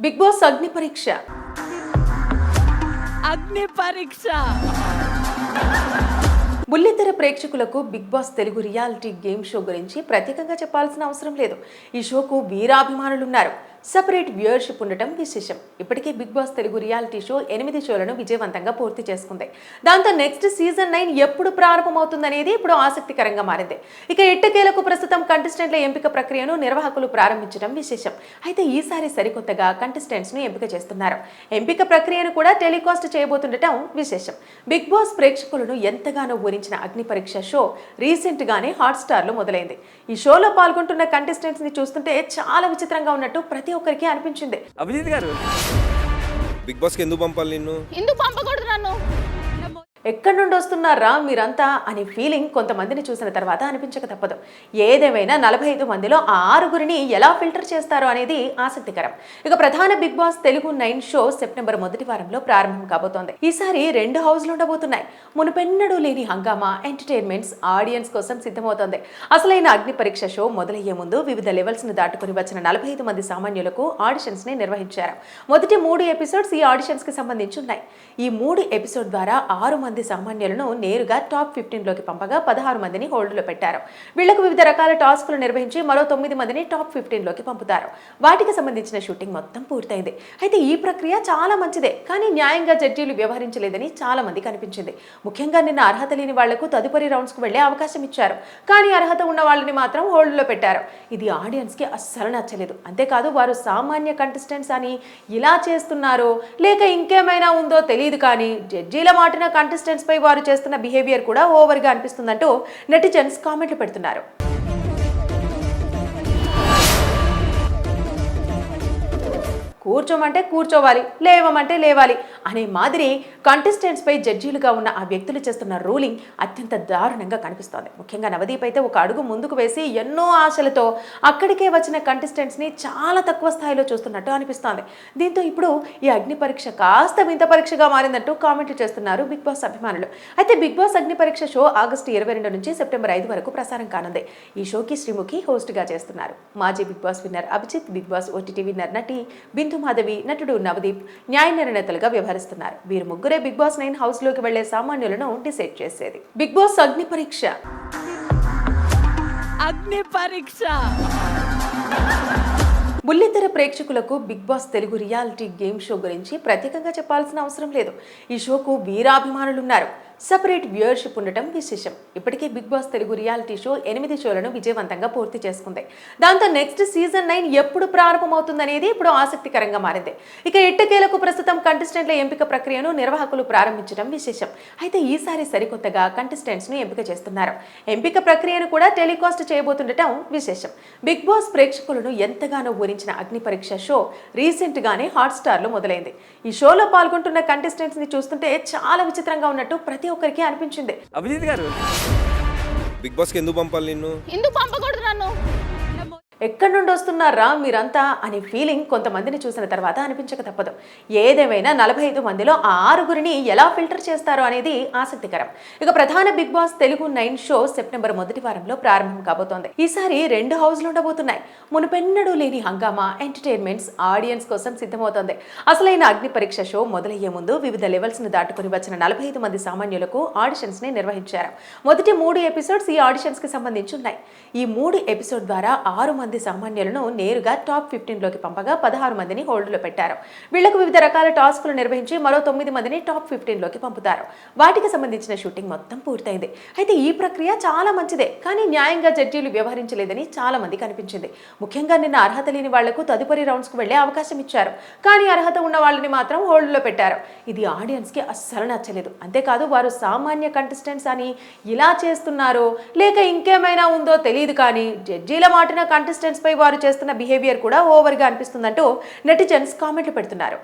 Big Boss Agni Pariksha. బుల్లితెర ప్రేక్షకులకు Bigg Boss Telugu reality game show గురించి ప్రత్యేకంగా చెప్పాల్సిన అవసరం లేదు. ఈ షోకు వీరాభిమానులున్నారు. సెపరేట్ వ్యూయర్షిప్ ఉండటం విశేషం. ఇప్పటికే Bigg Boss Telugu reality show 8 షోలను విజయవంతంగా పూర్తి చేసుకుంది. దాంతో నెక్స్ట్ సీజన్ 9 ఎప్పుడు ప్రారంభమవుతుందనేది ఇప్పుడు ఆసక్తికరంగా మారింది. ఇక ఎట్టకేలకు ప్రస్తుతం కంటెస్టెంట్ల ఎంపిక ప్రక్రియను నిర్వాహకులు ప్రారంభించడం విశేషం. అయితే ఈసారి సరికొత్తగా కంటెస్టెంట్స్ ను ఎంపిక చేస్తున్నారు. ఎంపిక ప్రక్రియను కూడా టెలికాస్ట్ చేయబోతుండటం విశేషం. బిగ్ బాస్ ప్రేక్షకులను ఎంతగానో ఊరించిన అగ్ని పరీక్ష షో రీసెంట్ గానే హాట్స్టార్ లో మొదలైంది. ఈ షోలో పాల్గొంటున్న కంటెస్టెంట్స్ ని చూస్తుంటే చాలా విచిత్రంగా ఉన్నట్టు ప్రతి ఒక్కరికి అనిపించింది. అభిజిత్ గారు బిగ్ బాస్ కి ఎందుకు పంపాలి నిన్ను? ఎందుకు పంపకూడదు నన్ను? ఎక్కడి నుండి వస్తున్నారా మీరంతా అనే ఫీలింగ్ కొంతమందిని చూసిన తర్వాత అనిపించక తప్పదు. ఏదేమైనా 45 మందిలో ఆ 6గురిని ఎలా ఫిల్టర్ చేస్తారో అనేది ఆసక్తికరం. ఇక ప్రధాన Bigg Boss Telugu 9 show September మొదటి వారంలో ప్రారంభం కాబోతోంది. ఈసారి 2 హౌస్లు ఉండబోతున్నాయి. మునుపెన్నడూ లేని హంగామా ఎంటర్టైన్మెంట్స్ ఆడియన్స్ కోసం సిద్ధమవుతోంది. అసలైన అగ్ని పరీక్ష షో మొదలయ్యే ముందు వివిధ లెవెల్స్ ను దాటుకుని వచ్చిన 45 మంది సామాన్యులకు ఆడిషన్స్ ని నిర్వహించారు. మొదటి 3 ఎపిసోడ్స్ ఈ ఆడిషన్స్ కి సంబంధించి ఉన్నాయి. ఈ 3 ఎపిసోడ్ ద్వారా 6 మంది సామాన్యులను నేరుగా టాప్ 15 లోకి పంపగా 16 మందిని హోల్డ్లో పెట్టారు. వీళ్లకు వివిధ రకాల టాస్క్లు నిర్వహించి మరో 9 మందిని టాప్ 15 లోకి పంపుతారు. వాటికి సంబంధించిన షూటింగ్ మొత్తం పూర్తయింది. అయితే ఈ ప్రక్రియ చాలా మంచిదే, కానీ న్యాయంగా జడ్జీలు వ్యవహరించలేదని చాలా మందికి అనిపించింది. ముఖ్యంగా నిన్న అర్హత లేని వాళ్లకు తదుపరి రౌండ్స్ కు వెళ్లే అవకాశం ఇచ్చారు, కానీ అర్హత ఉన్న వాళ్ళని మాత్రం హోల్డ్లో పెట్టారు. ఇది ఆడియన్స్ కి అస్సలు నచ్చలేదు. అంతేకాదు వారు సామాన్య కంటెస్టెంట్స్ అని ఇలా చేస్తున్నారో లేక ఇంకేమైనా ఉందో తెలియదు, కానీ జడ్జీల మాటిన కంటెస్టెంట్స్ పై వారు చేస్తున్న బిహేవియర్ కూడా ఓవర్ గా అనిపిస్తుందంటూ నెటిజన్స్ కామెంట్లు పెడుతున్నారు. కూర్చోమంటే కూర్చోవాలి, లేవమంటే లేవాలి అనే మాదిరి కంటెస్టెంట్స్ పై జడ్జీలుగా ఉన్న ఆ వ్యక్తులు చేస్తున్న రూలింగ్ అత్యంత దారుణంగా కనిపిస్తోంది. ముఖ్యంగా నవదీప్ అయితే ఒక అడుగు ముందుకు వేసి ఎన్నో ఆశలతో అక్కడికే వచ్చిన కంటెస్టెంట్స్ ని చాలా తక్కువ స్థాయిలో చూస్తున్నట్టు అనిపిస్తోంది. దీంతో ఇప్పుడు ఈ అగ్ని పరీక్ష కాస్త వింత పరీక్షగా మారిందంటూ కామెంట్లు చేస్తున్నారు బిగ్ బాస్ అభిమానులు. అయితే బిగ్ బాస్ అగ్ని పరీక్ష షో ఆగస్టు 22 నుంచి సెప్టెంబర్ 5 వరకు ప్రసారం కానుంది. ఈ షోకి శ్రీముఖి హోస్ట్ గా చేస్తున్నారు. మాజీ Bigg Boss winner Abhijeet, Bigg Boss OTT winner నటి బిందు మాధవి, నటుడు నవదీప్ న్యాయ నిర్ణేతలుగా వ్యవహరిస్తున్నారు. వీరు ముగ్గురే బిగ్ బాస్ 9 హౌస్ లోకి వెళ్లే సామాన్యులను డిసైడ్ చేసేది. Bigg Boss Agni Pariksha. బుల్లితెర ప్రేక్షకులకు Bigg Boss Telugu reality game show గురించి ప్రత్యేకంగా చెప్పాల్సిన అవసరం లేదు. ఈ షోకు వీరాభిమానులున్నారు. సెపరేట్ వ్యూయర్షిప్ ఉండటం విశేషం. ఇప్పటికే Bigg Boss Telugu reality show 8 షోలను విజయవంతంగా పూర్తి చేసుకుంది. దాంతో నెక్స్ట్ సీజన్ 9 ఎప్పుడు ప్రారంభమవుతుందనేది ఇప్పుడు ఆసక్తికరంగా మారింది. ఇక ఎట్టకేలకు ప్రస్తుతం కంటెస్టెంట్ల ఎంపిక ప్రక్రియను నిర్వాహకులు ప్రారంభించడం విశేషం. అయితే ఈసారి సరికొత్తగా కంటెస్టెంట్స్ ను ఎంపిక చేస్తున్నారు. ఎంపిక ప్రక్రియను కూడా టెలికాస్ట్ చేయబోతుండటం విశేషం. బిగ్ బాస్ ప్రేక్షకులను ఎంతగానో ఊరించిన అగ్ని పరీక్ష షో రీసెంట్ గానే హాట్స్టార్ లో మొదలైంది. ఈ షోలో పాల్గొంటున్న కంటెస్టెంట్స్ ని చూస్తుంటే చాలా విచిత్రంగా ఉన్నట్టు ప్రతి ఒక్కరికి అనిపించింది. అభిజిత్ గారు బిగ్ బాస్ కి ఎందుకు పంపాలి నిన్ను? ఎందుకు పంపకూడదు నన్ను? ఎక్కడి నుండి వస్తున్నారా మీరంతా అనే ఫీలింగ్ కొంతమందిని చూసిన తర్వాత అనిపించక తప్పదు. ఏదేమైనా 45 మందిలో ఆ 6గురిని ఎలా ఫిల్టర్ చేస్తారో అనేది ఆసక్తికరం. ఇక ప్రధాన Bigg Boss Telugu 9 show September మొదటి వారంలో ప్రారంభం కాబోతోంది. ఈసారి 2 హౌస్లు ఉండబోతున్నాయి. మునుపెన్నడూ లేని హంగామా ఎంటర్టైన్మెంట్స్ ఆడియన్స్ కోసం సిద్ధమవుతోంది. అసలైన అగ్ని పరీక్ష షో మొదలయ్యే ముందు వివిధ లెవెల్స్ ను దాటుకుని వచ్చిన 45 మంది సామాన్యులకు ఆడిషన్స్ ని నిర్వహించారు. మొదటి 3 ఎపిసోడ్స్ ఈ ఆడిషన్స్ కి సంబంధించి ఉన్నాయి. ఈ 3 ఎపిసోడ్ ద్వారా 6 మంది సామాన్యులను నేరుగా టాప్ 15 లోకి పంపగా 16 మందిని హోల్డ్లో పెట్టారు. వీళ్లకు వివిధ రకాల టాస్క్లు నిర్వహించి మరో 9 మందిని టాప్ 15 లోకి పంపుతారు. వాటికి సంబంధించిన షూటింగ్ మొత్తం పూర్తయింది. అయితే ఈ ప్రక్రియ చాలా మంచిదే, కానీ న్యాయంగా జడ్జీలు వ్యవహరించలేదని చాలా మందికి అనిపించింది. ముఖ్యంగా నిన్న అర్హత లేని వాళ్లకు తదుపరి రౌండ్స్ కు వెళ్లే అవకాశం ఇచ్చారు, కానీ అర్హత ఉన్న వాళ్ళని మాత్రం హోల్డ్లో పెట్టారు. ఇది ఆడియన్స్ కి అస్సలు నచ్చలేదు. అంతేకాదు వారు సామాన్య కంటెస్టెంట్స్ అని ఇలా చేస్తున్నారో లేక ఇంకేమైనా ఉందో తెలియదు, కానీ జడ్జీల మాటిన కంటెస్టెంట్స్ పై వారు చేస్తున్న బిహేవియర్ కూడా ఓవర్ గా అనిపిస్తుందంటూ నెటిజన్స్ కామెంట్లు పెడుతున్నారు.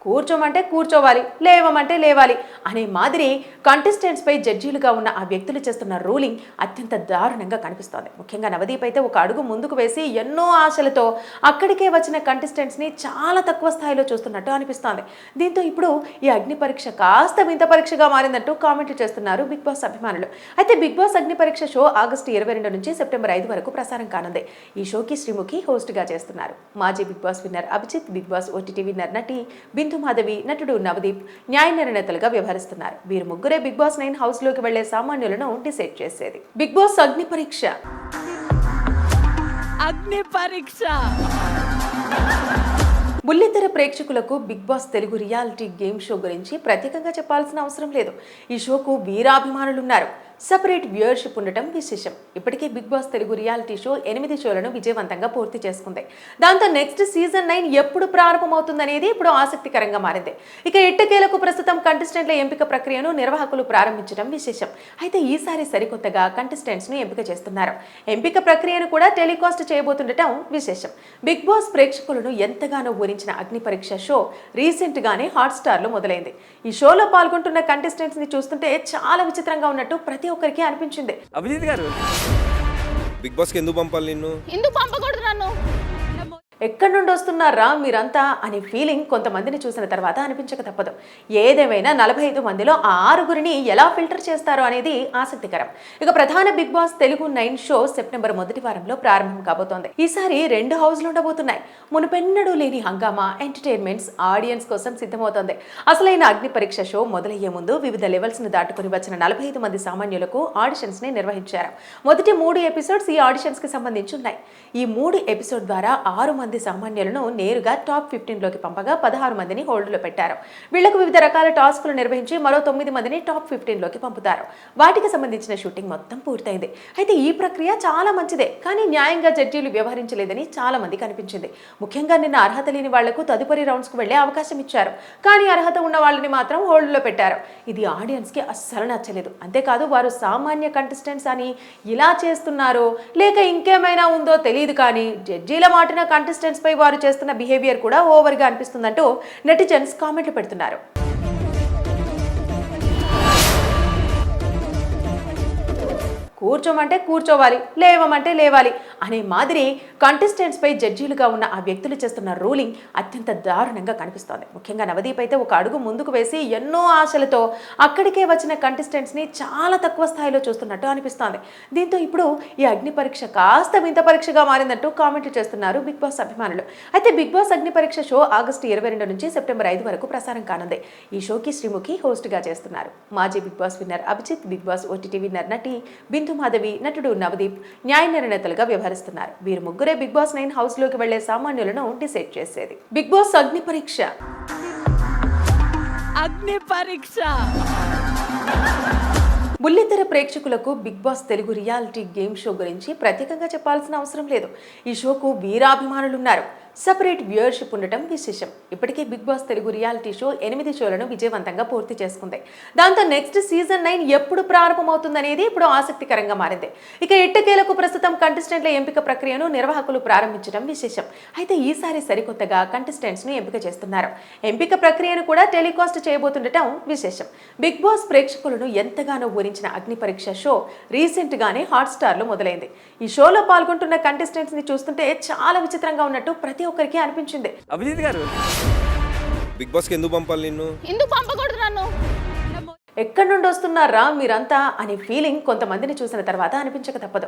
కూర్చోమంటే కూర్చోవాలి, లేవమంటే లేవాలి అనే మాదిరి కంటెస్టెంట్స్ పై జడ్జీలుగా ఉన్న ఆ వ్యక్తులు చేస్తున్న రూలింగ్ అత్యంత దారుణంగా కనిపిస్తోంది. ముఖ్యంగా నవదీప్ అయితే ఒక అడుగు ముందుకు వేసి ఎన్నో ఆశలతో అక్కడికే వచ్చిన కంటెస్టెంట్స్ ని చాలా తక్కువ స్థాయిలో చూస్తున్నట్టు అనిపిస్తోంది. దీంతో ఇప్పుడు ఈ అగ్ని పరీక్ష కాస్త వింత పరీక్షగా మారిందంటూ కామెంట్లు చేస్తున్నారు బిగ్ బాస్ అభిమానులు. అయితే బిగ్ బాస్ అగ్ని పరీక్ష షో ఆగస్టు 22 నుంచి సెప్టెంబర్ 5 వరకు ప్రసారం కానుంది. ఈ షోకి శ్రీముఖి హోస్ట్ గా చేస్తున్నారు. మాజీ Bigg Boss winner Abhijeet, Bigg Boss OTT winner నటి బిందు మాధవి, నటుడు నవదీప్ న్యాయ నిర్ణేతలుగా వ్యవహరిస్తున్నారు. వీరు ముగ్గురే బిగ్ బాస్ 9 హౌస్ లోకి వెళ్లే సామాన్యులను డిసైడ్ చేసేది. Bigg Boss Agni Pariksha. బుల్లితెర ప్రేక్షకులకు Bigg Boss Telugu reality game show గురించి ప్రత్యేకంగా చెప్పాల్సిన అవసరం లేదు. ఈ షోకు వీరాభిమానులున్నారు. సపరేట్ వ్యూయర్షిప్ ఉండటం విశేషం. ఇప్పటికే Bigg Boss Telugu reality show 8 షోలను విజయవంతంగా పూర్తి చేసుకుంది. దాంతో నెక్స్ట్ సీజన్ 9 ఎప్పుడు ప్రారంభమవుతుందనేది ఇప్పుడు ఆసక్తికరంగా మారింది. ఇక ఎట్టకేలకు ప్రస్తుతం కంటెస్టెంట్ల ఎంపిక ప్రక్రియను నిర్వాహకులు ప్రారంభించడం విశేషం. అయితే ఈసారి సరికొత్తగా కంటెస్టెంట్స్ ను ఎంపిక చేస్తున్నారు. ఎంపిక ప్రక్రియను కూడా టెలికాస్ట్ చేయబోతుండటం విశేషం. బిగ్ బాస్ ప్రేక్షకులను ఎంతగానో ఊరించిన అగ్ని పరీక్ష షో రీసెంట్ గానే హాట్స్టార్ లో మొదలైంది. ఈ షోలో పాల్గొంటున్న కంటెస్టెంట్స్ ని చూస్తుంటే చాలా విచిత్రంగా ఉన్నట్టు ప్రతి ఒక్కరికి అనిపించింది. అభిజిత్ గారు బిగ్ బాస్కి ఎందుకు పంపాలి నిన్ను? ఎందుకు పంపకూడదు నన్ను? ఎక్కడి నుండి వస్తున్నారా మీరంతా అనే ఫీలింగ్ కొంతమందిని చూసిన తర్వాత అనిపించక తప్పదు. ఏదేమైనా 45 మందిలో ఆ 6గురిని ఎలా ఫిల్టర్ చేస్తారో అనేది ఆసక్తికరం. ఇక ప్రధాన Bigg Boss Telugu 9 show September మొదటి వారంలో ప్రారంభం కాబోతోంది. ఈసారి 2 హౌస్లు ఉండబోతున్నాయి. మునుపెన్నడూ లేని హంగామా, ఎంటర్టైన్మెంట్స్ ఆడియన్స్ కోసం సిద్ధమవుతోంది. అసలైన అగ్ని పరీక్ష షో మొదలయ్యే ముందు వివిధ లెవెల్స్ ను దాటుకుని వచ్చిన 45 మంది సామాన్యులకు ఆడిషన్స్ ని నిర్వహించారు. మొదటి 3 ఎపిసోడ్స్ ఈ ఆడిషన్స్ కి సంబంధించి ఉన్నాయి. ఈ 3 ఎపిసోడ్ ద్వారా 6 మంది సామాన్యులను నేరుగా టాప్ 15 లోకి పంపగా 16 మందిని హోల్డ్లో పెట్టారు. వీళ్లకు వివిధ రకాల టాస్కులు నిర్వహించి మరో 9 మందిని టాప్ 15 లోకి పంపుతారు. వాటికి సంబంధించిన షూటింగ్ మొత్తం పూర్తయింది. అయితే ఈ ప్రక్రియ చాలా మంచిదే, కానీ న్యాయంగా జడ్జీలు వ్యవహరించలేదని చాలా మందికి అనిపించింది. ముఖ్యంగా నిన్న అర్హత లేని వాళ్లకు తదుపరి రౌండ్స్ కు వెళ్లే అవకాశం ఇచ్చారు, కానీ అర్హత ఉన్న వాళ్ళని మాత్రం హోల్డ్లో పెట్టారు. ఇది ఆడియన్స్ కి అస్సలు నచ్చలేదు. అంతేకాదు వారు సామాన్య కంటెస్టెంట్స్ అని ఇలా చేస్తున్నారో లేక ఇంకేమైనా ఉందో తెలియదు, కానీ జడ్జీల మాటిన కంటెస్టెంట్స్ పై వారు చేస్తున్న బిహేవియర్ కూడా ఓవర్ గా అనిపిస్తుందంటూ నెటిజన్స్ కామెంట్లు పెడుతున్నారు. కూర్చోమంటే కూర్చోవాలి, లేవమంటే లేవాలి అనే మాదిరి కంటెస్టెంట్స్ పై జడ్జీలుగా ఉన్న ఆ వ్యక్తులు చేస్తున్న రూలింగ్ అత్యంత దారుణంగా కనిపిస్తోంది. ముఖ్యంగా నవదీప్ అయితే ఒక అడుగు ముందుకు వేసి ఎన్నో ఆశలతో అక్కడికే వచ్చిన కంటెస్టెంట్స్ ని చాలా తక్కువ స్థాయిలో చూస్తున్నట్టు అనిపిస్తోంది. దీంతో ఇప్పుడు ఈ అగ్ని పరీక్ష కాస్త వింత పరీక్షగా మారిందంటూ కామెంట్లు చేస్తున్నారు బిగ్ బాస్ అభిమానులు. అయితే బిగ్ బాస్ అగ్ని పరీక్ష షో ఆగస్టు 22 నుంచి సెప్టెంబర్ 5 వరకు ప్రసారం కానుంది. ఈ షోకి శ్రీముఖి హోస్ట్ గా చేస్తున్నారు. మాజీ Bigg Boss winner Abhijeet, Bigg Boss OTT winner నటి బిందు మాధవి, నటుడు నవదీప్ న్యాయ నిర్ణేతలుగా వ్యవహరిస్తున్నారు. వీరు ముగ్గురే బిగ్ బాస్ 9 హౌస్ లోకి వెళ్లే సామాన్యులను డిసైడ్ చేసేది. Bigg Boss Agni Pariksha. బుల్లితెర ప్రేక్షకులకు Bigg Boss Telugu reality game show గురించి ప్రత్యేకంగా చెప్పాల్సిన అవసరం లేదు. ఈ షోకు వీరాభిమానులున్నారు. సపరేట్ వ్యూయర్షిప్ ఉండటం విశేషం. ఇప్పటికే Bigg Boss Telugu reality show 8 షోలను విజయవంతంగా పూర్తి చేసుకుంది. దాంతో నెక్స్ట్ సీజన్ 9 ఎప్పుడు ప్రారంభమవుతుందనేది ఇప్పుడు ఆసక్తికరంగా మారింది. ఇక ఎట్టకేలకు ప్రస్తుతం కంటెస్టెంట్ల ఎంపిక ప్రక్రియను నిర్వాహకులు ప్రారంభించడం విశేషం. అయితే ఈసారి సరికొత్తగా కంటెస్టెంట్స్ ను ఎంపిక చేస్తున్నారు. ఎంపిక ప్రక్రియను కూడా టెలికాస్ట్ చేయబోతుండటం విశేషం. బిగ్ బాస్ ప్రేక్షకులను ఎంతగానో ఊరించిన అగ్ని పరీక్ష షో రీసెంట్ గానే హాట్స్టార్ లో మొదలైంది. ఈ షోలో పాల్గొంటున్న కంటెస్టెంట్స్ ని చూస్తుంటే చాలా విచిత్రంగా ఉన్నట్టు ప్రతి ఒక్కరికి అనిపించింది. అభిజిత్ గారు బిగ్ బాస్కి ఎందుకు పంపాలి నిన్ను? ఎందుకు పంపకూడదు నన్ను? ఎక్కడి నుండి వస్తున్నారా మీరంతా అనే ఫీలింగ్ కొంతమందిని చూసిన తర్వాత అనిపించక తప్పదు.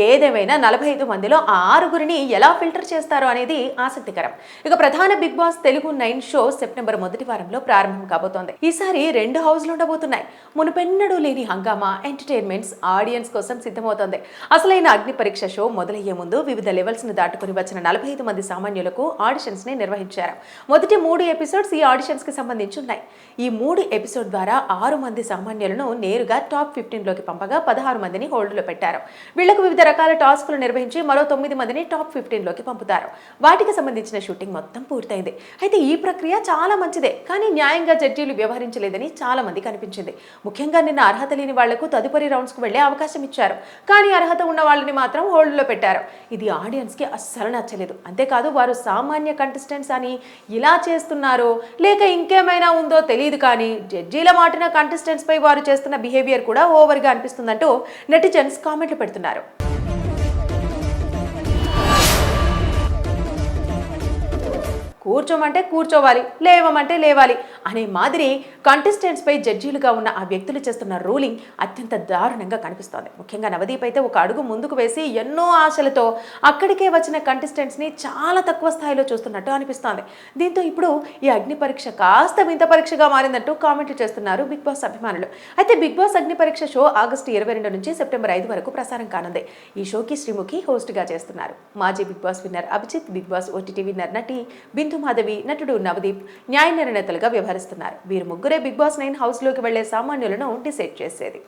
ఏదేమైనా 45 మందిలో ఆ 6గురిని ఎలా ఫిల్టర్ చేస్తారో అనేది ఆసక్తికరం. ఇక ప్రధాన Bigg Boss Telugu 9 show September మొదటి వారంలో ప్రారంభం కాబోతోంది. ఈసారి 2 హౌస్లు ఉండబోతున్నాయి. మునుపెన్నడూ లేని హంగామా, ఎంటర్టైన్మెంట్స్ ఆడియన్స్ కోసం సిద్ధమవుతోంది. అసలైన అగ్ని పరీక్ష షో మొదలయ్యే ముందు వివిధ లెవెల్స్ ను దాటుకుని వచ్చిన 45 మంది సామాన్యులకు ఆడిషన్స్ ని నిర్వహించారు. మొదటి 3 ఎపిసోడ్స్ ఈ ఆడిషన్స్ కి సంబంధించి ఉన్నాయి. ఈ 3 ఎపిసోడ్ ద్వారా 6 మంది మంది సామాన్యులను నేరుగా టాప్ 15లోకి పంపగా 16 మందిని హోల్డ్లో పెట్టారు. వీళ్లకు వివిధ రకాల టాస్కులు నిర్వహించి మరో 9 మందిని టాప్ 15లోకి పంపుతారు. వాటికి సంబంధించిన షూటింగ్ మొత్తం పూర్తయింది. అయితే ఈ ప్రక్రియ చాలా మంచిదే, కానీ న్యాయంగా జడ్జీలు వ్యవహరించలేదని చాలా మందికి అనిపించింది. ముఖ్యంగా నిన్న అర్హత లేని వాళ్లకు తదుపరి రౌండ్స్కు వెళ్లే అవకాశం ఇచ్చారు, కానీ అర్హత ఉన్న వాళ్ళని మాత్రం హోల్డ్లో పెట్టారు. ఇది ఆడియన్స్కి అస్సలు నచ్చలేదు. అంతేకాదు, వారు సామాన్య కంటెస్టెంట్స్ అని ఇలా చేస్తున్నారో లేక ఇంకేమైనా ఉందో తెలియదు, కానీ జడ్జీల మాటిన కంటెస్టెంట్స్ పై వారు చేస్తున్న బిహేవియర్ కూడా ఓవర్గా అనిపిస్తుందంటూ నెటిజన్స్ కామెంట్లు పెడుతున్నారు. కూర్చోమంటే కూర్చోవాలి, లేవమంటే లేవాలి అనే మాదిరి కంటెస్టెంట్స్పై జడ్జీలుగా ఉన్న ఆ వ్యక్తులు చేస్తున్న రూలింగ్ అత్యంత దారుణంగా కనిపిస్తోంది. ముఖ్యంగా నవదీప్ అయితే ఒక అడుగు ముందుకు వేసి ఎన్నో ఆశలతో అక్కడికే వచ్చిన కంటెస్టెంట్స్ని చాలా తక్కువ స్థాయిలో చూస్తున్నట్టు అనిపిస్తోంది. దీంతో ఇప్పుడు ఈ అగ్ని పరీక్ష కాస్త వింత పరీక్షగా మారిందంటూ కామెంట్లు చేస్తున్నారు బిగ్ బాస్ అభిమానులు. అయితే బిగ్ బాస్ అగ్ని పరీక్ష షో ఆగస్టు 22 నుంచి సెప్టెంబర్ 5 వరకు ప్రసారం కానుంది. ఈ షోకి శ్రీముఖి హోస్ట్గా చేస్తున్నారు. మాజీ Bigg Boss winner Abhijeet, Bigg Boss OTT winner నటి బిందు మాధవి, నటుడు నవదీప్ న్యాయ నిర్ణేతలుగా వ్యవహరిస్తున్నారు. వీరు ముగ్గురే బిగ్ బాస్ 9 హౌస్లోకి వెళ్లే సామాన్యులను డిసైడ్ చేసేది.